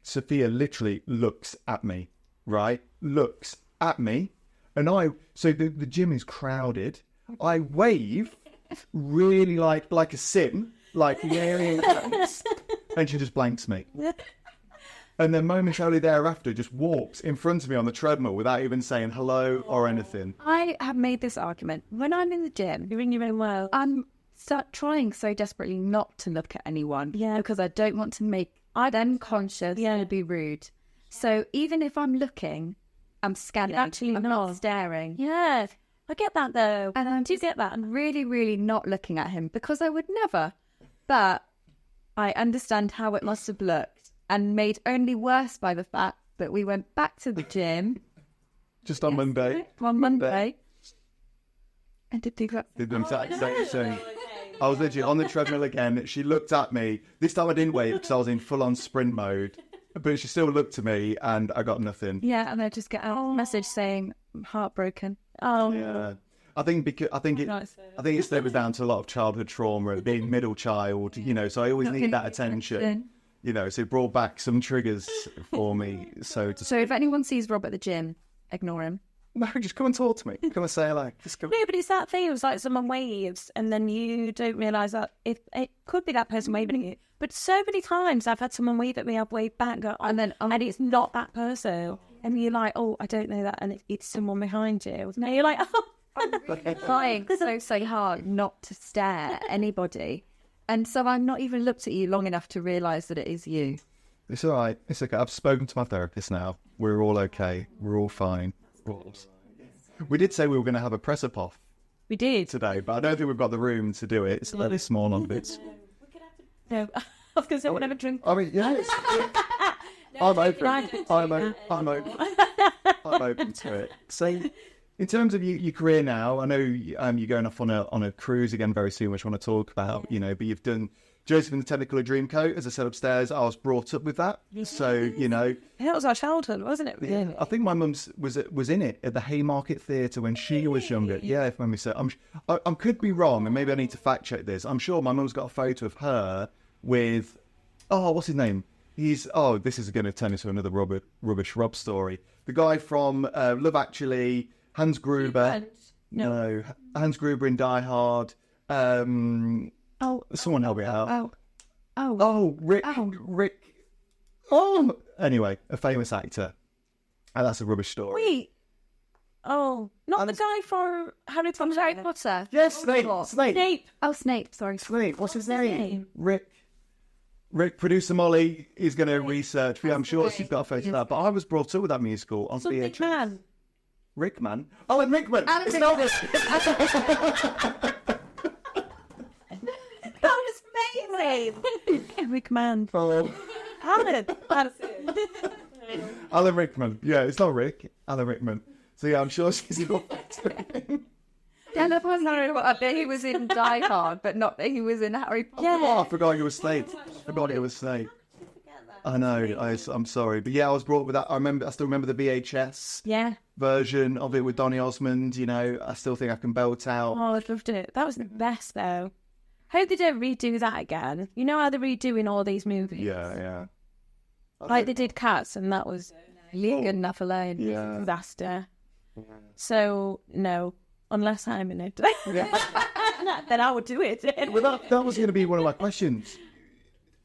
Sophia literally looks at me, right? Looks at me. And so the gym is crowded. I wave really like a sim, like, and she just blanks me. And then momentarily thereafter just walks in front of me on the treadmill without even saying hello or anything. I have made this argument. When I'm in the gym, You're doing your own well. I'm trying so desperately not to look at anyone. Yeah. Because I don't want to make them conscious and be rude. So even if I'm looking, I'm scanning. Actually, I'm not staring. Yeah. I get that, though. And I do get that. I'm really, really not looking at him, because I would never. But I understand how it must have looked. And made only worse by the fact that we went back to the gym. Just on Monday. On Monday. And did the exact same thing. I was literally on the treadmill again. She looked at me. This time I didn't wave because I was in full-on sprint mode. But she still looked at me and I got nothing. Yeah, and I just get a message saying, I'm heartbroken. Oh. Yeah. I think it stems down to a lot of childhood trauma, being middle child, you know, so I always need that attention. You know, so it brought back some triggers for me. So if anyone sees Rob at the gym, ignore him. No, just come and talk to me. Come and say hello. Just come. No, but it's that thing. It was like someone waves and then you don't realise that it could be that person waving at you. But so many times I've had someone wave at me, I've waved back, and it's not that person. And you're like, oh, I don't know that. And it's someone behind you. And you're like, oh. I'm trying so hard not to stare at anybody. And so I've not even looked at you long enough to realise that it is you. It's all right. It's okay. I've spoken to my therapist now. We're all okay. We're all fine. We did say we were going to have a press-up-off. We did. Today, but I don't think we've got the room to do it. It's a little small on bits. No, I was going to say we'll have a drink. I mean, yes. I'm open. I'm open to it. So, in terms of your career now, I know you're going off on a cruise again very soon, which I want to talk about, you know, but you've done Joseph and the Technicolor Dreamcoat. As I said upstairs, I was brought up with that. So, you know. That was our childhood, wasn't it? Yeah, I think my mum's was in it at the Haymarket Theatre when she was younger. Yeah, if memory serves. I could be wrong, and maybe I need to fact check this. I'm sure my mum's got a photo of her with, what's his name? This is going to turn into another rubbish Rob story. The guy from Love Actually, Hans Gruber. No, Hans Gruber in Die Hard. Someone help me out. Rick. Anyway, a famous actor. And that's a rubbish story. Wait. Oh, not the guy from Harry Potter. Yes, Snape. Oh, Snape. Sorry. Snape. What's his name? Rick. Rick, producer Molly is going to research. I'm sure she's got a face for that. But I was brought up with that musical on Something VHS. man. Rickman? Alan Rickman! It's not Rick. That was amazing. Rickman. Oh. Alan. That's it. Alan Rickman. Yeah, it's not Rick. Alan Rickman. So yeah, I'm sure she's got a face for him. Yeah, no, I bet he was in Die Hard, but not that he was in Harry Potter. Oh, I forgot you were Snape. I forgot it was Snape. I know. I'm sorry, but yeah, I was brought up with that. I still remember the VHS version of it with Donny Osmond. You know, I still think I can belt out. Oh, I loved it. That was the best, though. Hope they don't redo that again. You know how they're redoing all these movies? Yeah. Like they did Cats, and that was Good enough alone. a disaster. So, no, unless I'm in it. Then I would do it. Well, that was going to be one of my questions.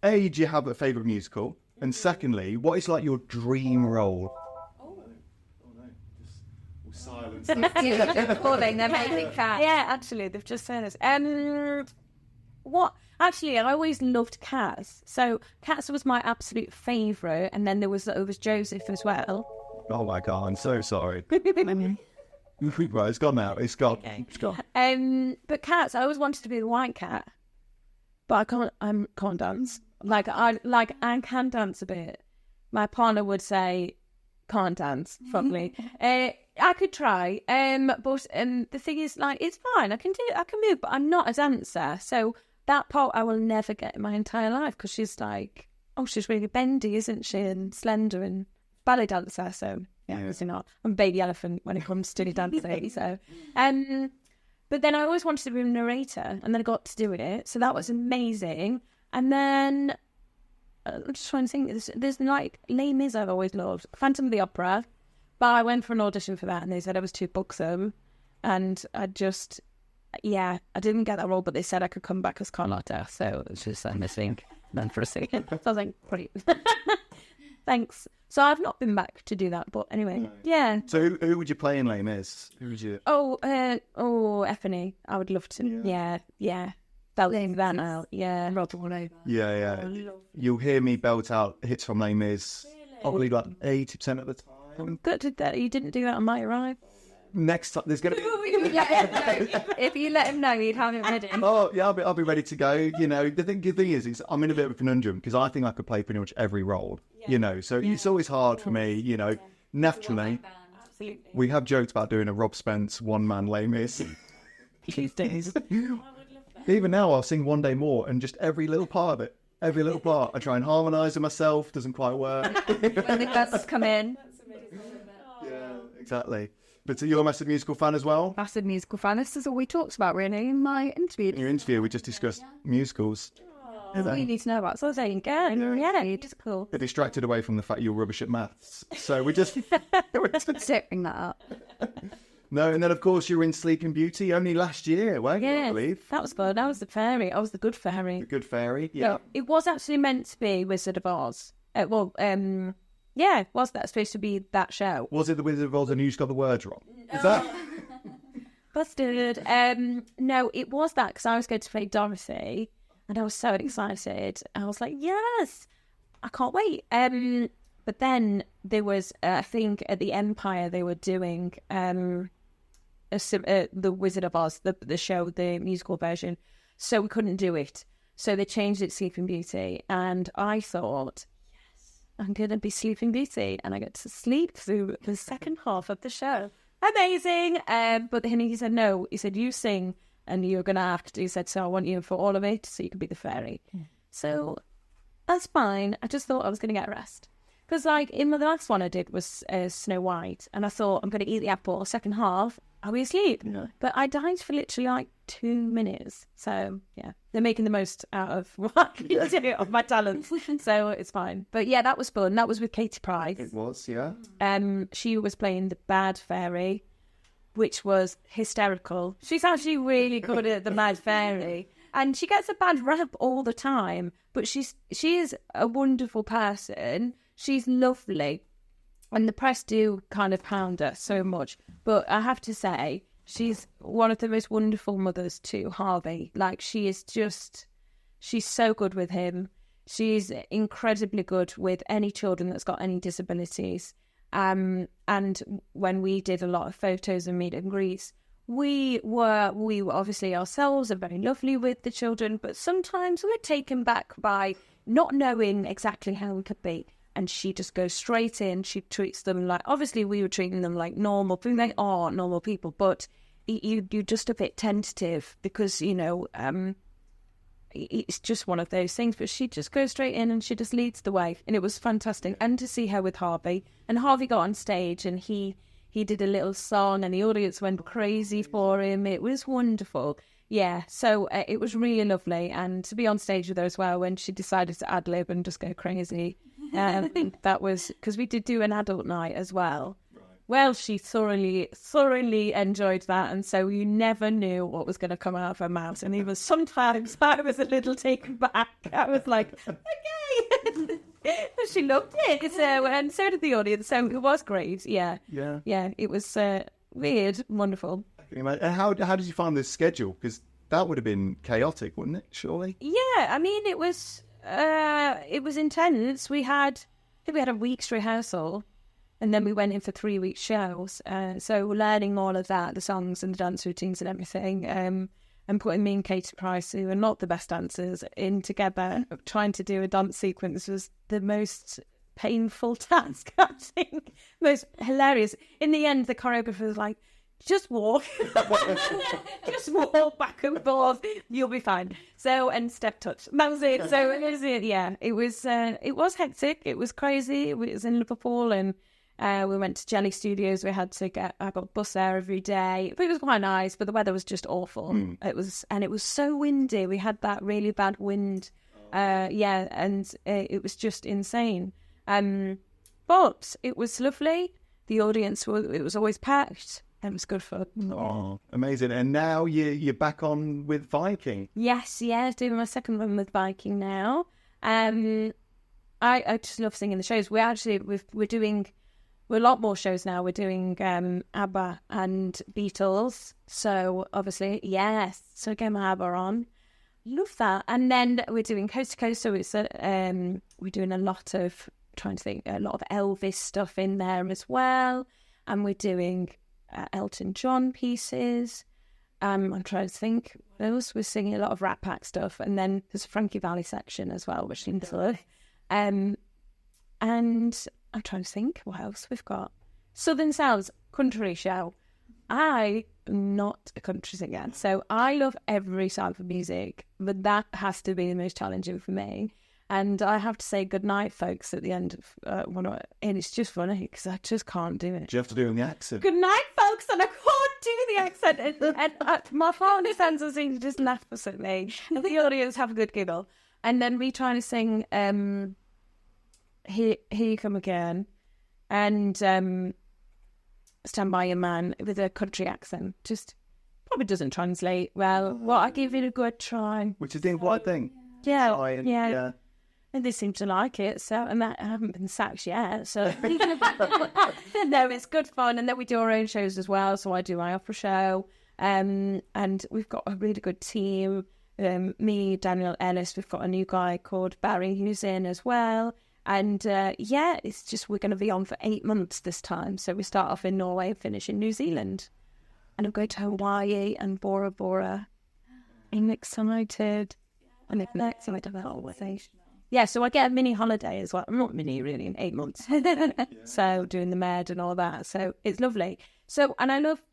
A, do you have a favourite musical? And secondly, what is like your dream role? Oh no. Just silence. They're making Cats. Yeah, actually, they've just said this. What? Actually, I always loved Cats. So Cats was my absolute favourite, and then there was Joseph as well. Oh my God, I'm so sorry. Right, it's gone now. It's gone. Okay. It's gone. But Cats, I always wanted to be the white cat, but I can't dance. I can dance a bit. My partner would say, can't dance properly. I could try, but the thing is, like, it's fine. I can move, but I'm not a dancer. So that part I will never get in my entire life, because she's like, she's really bendy, isn't she, and slender and ballet dancer. So yeah, obviously not. I'm a baby elephant when it comes to dancing. So, but then I always wanted to be a narrator, and then I got to do it. So that was amazing. And then I'm just trying to think. There's like Les Mis I've always loved. Phantom of the Opera. But I went for an audition for that, and they said I was too buxom, and I didn't get that role. But they said I could come back as Carlotta, so it's just missing then for a second. So I was like, great, thanks. So I've not been back to do that, but anyway, yeah. So who would you play in Les Mis? Who would you? Effany. I would love to. Yeah. Belt that out. Yeah. Rob all over. Yeah. You'll hear me belt out hits from Les Mis probably like 80% of the time. Good that you didn't do that on my arrival. Next time there's going to be. If you let him know, you'd have him ready. Oh yeah, I'll be ready to go. You know, the thing is I'm in a bit of a conundrum because I think I could play pretty much every role. Yeah. You know, so it's always hard for me. You know, naturally, absolutely. We have joked about doing a Rob Spence one-man Les Mis. These days. Even now, I'll sing One Day More, and just every little part of it. Every little part. I try and harmonise it myself. Doesn't quite work. When the gusts come in. Yeah, exactly. But you're a massive musical fan as well? Massive musical fan. This is all we talked about, really, in my interview. In your interview, we just discussed musicals. That's all you need to know about. So I was saying, yeah, it's cool. Get distracted away from the fact you're rubbish at maths. So we just... Don't bring that up. No, and then, of course, you were in Sleeping Beauty only last year, weren't you, I believe? That was fun. I was the fairy. I was the good fairy. The good fairy, yeah. It was actually meant to be Wizard of Oz. Was that supposed to be that show? Was it the Wizard of Oz and you just got the words wrong? Is that... Busted. No, it was that, because I was going to play Dorothy, and I was so excited. I was like, yes, I can't wait. But then there was, I think, at the Empire, they were doing... the Wizard of Oz, the show, the musical version, so we couldn't do it. So they changed it to Sleeping Beauty, and I thought, yes, I'm going to be Sleeping Beauty, and I get to sleep through the second half of the show. Amazing! But then he said, no, he said, you sing, and you're going to act. He said, so I want you for all of it, so you can be the fairy. So that's fine. I just thought I was going to get rest. Because, like, in the last one I did was Snow White, and I thought, I'm going to eat the apple, second half, I'll be asleep. Yeah. But I died for literally, like, 2 minutes. So, yeah, they're making the most out of what I can do, of my talents. So it's fine. But, yeah, that was fun. That was with Katie Price. It was, yeah. She was playing the bad fairy, which was hysterical. She's actually really good at the bad fairy. And she gets a bad rap all the time. But she is a wonderful person. She's lovely, and the press do kind of pound her so much. But I have to say, she's one of the most wonderful mothers to Harvey. Like, she's so good with him. She's incredibly good with any children that's got any disabilities. And when we did a lot of photos and meet and greets, we were obviously ourselves are very lovely with the children, but sometimes we're taken back by not knowing exactly how we could be. And she just goes straight in. She treats them like, obviously we were treating them like normal people. They are normal people, but you're just a bit tentative because, it's just one of those things. But she just goes straight in and she just leads the way. And it was fantastic. And to see her with Harvey. And Harvey got on stage and he did a little song and the audience went crazy for him. It was wonderful. Yeah, so it was really lovely. And to be on stage with her as well when she decided to ad-lib and just go crazy. That was, because we did do an adult night as well. Well, she thoroughly enjoyed that, and so you never knew what was going to come out of her mouth. And even sometimes I was a little taken back. I was like, okay. She loved it. So, and so did the audience. So it was great. Yeah. It was weird, wonderful. And how did you find this schedule? Because that would have been chaotic, wouldn't it? Surely. Yeah, I mean, it was intense. I think we had a week's rehearsal. And then we went in for 3 week shows. So learning all of that, the songs and the dance routines and everything, and putting me and Katie Price, who are not the best dancers, in together, trying to do a dance sequence was the most painful task, I think. Most hilarious. In the end, the choreographer was like, just walk. Just walk back and forth. You'll be fine. So, and step touch. That was it. So it was it. Yeah, it was hectic. It was crazy. It was in Liverpool and we went to Jelly Studios. I got a bus there every day. But it was quite nice, but the weather was just awful. It was so windy. We had that really bad wind. And it was just insane. But it was lovely. The audience, it was always packed. It was good fun. Oh, amazing. And now you're back on with Viking. Yes, doing my second one with Viking now. I just love singing the shows. We're doing a lot more shows now. We're doing ABBA and Beatles. So obviously, yes. So get my ABBA on. Love that. And then we're doing Coast to Coast. So it's we're doing a lot of Elvis stuff in there as well. And we're doing Elton John pieces. I'm trying to think what else. We're singing a lot of Rat Pack stuff. And then there's a Frankie Valli section as well, which I love. And I'm trying to think what else we've got. Southern Sounds country show. I am not a country singer, so I love every type of music, but that has to be the most challenging for me. And I have to say goodnight, folks, at the end of and it's just funny because I just can't do it. Do you have to do it in the accent? Good night, folks, and I can't do the accent. And my partner fans will seem to just laugh at me, and the audience have a good giggle. And then me trying to sing Here You Come Again and Stand By Your Man with a country accent. Just probably doesn't translate well. Well, I give it a good try. Which is the right thing. Yeah. And they seem to like it, so and I haven't been sacked yet. So no, it's good fun. And then we do our own shows as well. So I do my opera show, and we've got a really good team. Me, Daniel Ellis. We've got a new guy called Barry who's in as well. And it's just we're going to be on for 8 months this time. So we start off in Norway and finish in New Zealand, and I'm going to Hawaii and Bora Bora. I'm excited. I'm excited about the whole thing. Yeah, so I get a mini holiday as well. Not mini, really, in 8 months. So doing the med and all that. So it's lovely. So, and I love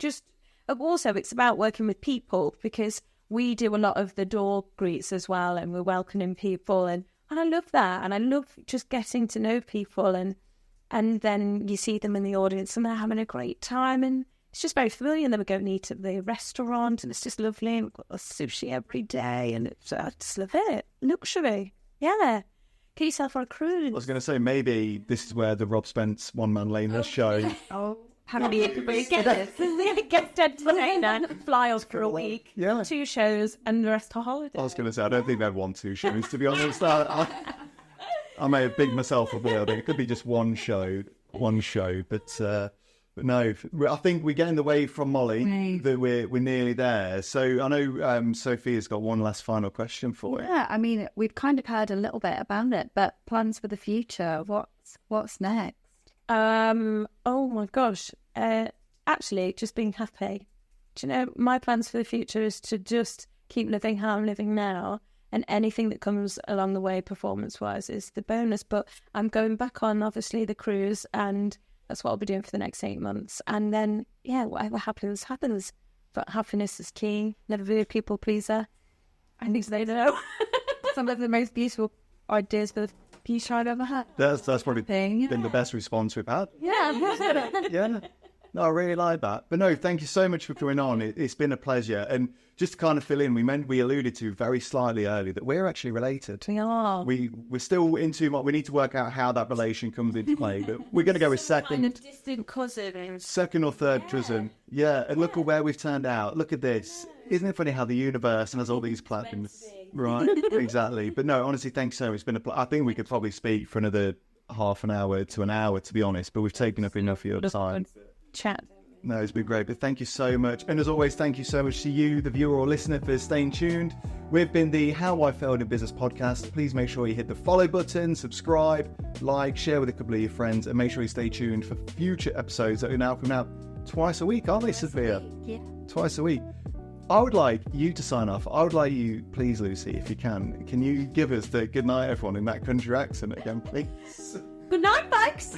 also it's about working with people because we do a lot of the door greets as well and we're welcoming people and I love that. And I love just getting to know people and then you see them in the audience and they're having a great time and it's just very familiar. And then we go and eat at the restaurant and it's just lovely. And we've got sushi every day and I just love it. Luxury. Yeah. Get yourself on a cruise. I was going to say, maybe this is where the Rob Spence one-man lane show. Oh, how many get this? Get dead trainer, fly off for a week, 2 shows, and the rest are holiday. I was going to say, I don't think they'd want 2 shows, to be honest. I may have bigged myself up a little bit. It could be just one show, but But no, I think we're getting away from Molly, that we're nearly there. So I know Sophia's got one last final question for you. Yeah, I mean, we've kind of heard a little bit about it, but plans for the future, what's next? Oh my gosh. Actually, just being happy. Do you know, my plans for the future is to just keep living how I'm living now, and anything that comes along the way performance-wise is the bonus. But I'm going back on, obviously, the cruise, and that's what I'll be doing for the next 8 months. And then, yeah, whatever happens, happens. But happiness is key. Never be a people pleaser. I think they know. Some of the most beautiful ideas for the future I've ever had. That's probably been the best response we've had. Yeah. Yeah. No, I really like that. But no, thank you so much for coming on. It's been a pleasure. And just to kind of fill in, we alluded to very slightly earlier that we're actually related. We are. We're still into what we need to work out how that relation comes into play. But we're going to go with second. Kind of distant cousin. Second or third cousin. Yeah. And look at where we've turned out. Look at this. Isn't it funny how the universe has all these platforms? Right. Exactly. But no, honestly, thanks so much. It's been I think we could probably speak for another half an hour to an hour, to be honest. But we've taken up enough of your time. Chat. No, it's been great, but thank you so much. And as always, thank you so much to you, the viewer or listener, for staying tuned. We've been the How I Failed in Business podcast. Please make sure you hit the follow button, subscribe, like, share with a couple of your friends, and make sure you stay tuned for future episodes that are now coming out twice a week, aren't they, Sophia? Yeah. Twice a week. I would like you to sign off. I would like you, please, Lucy, if you can you give us the good night, everyone, in that country accent again, please? Good night, folks.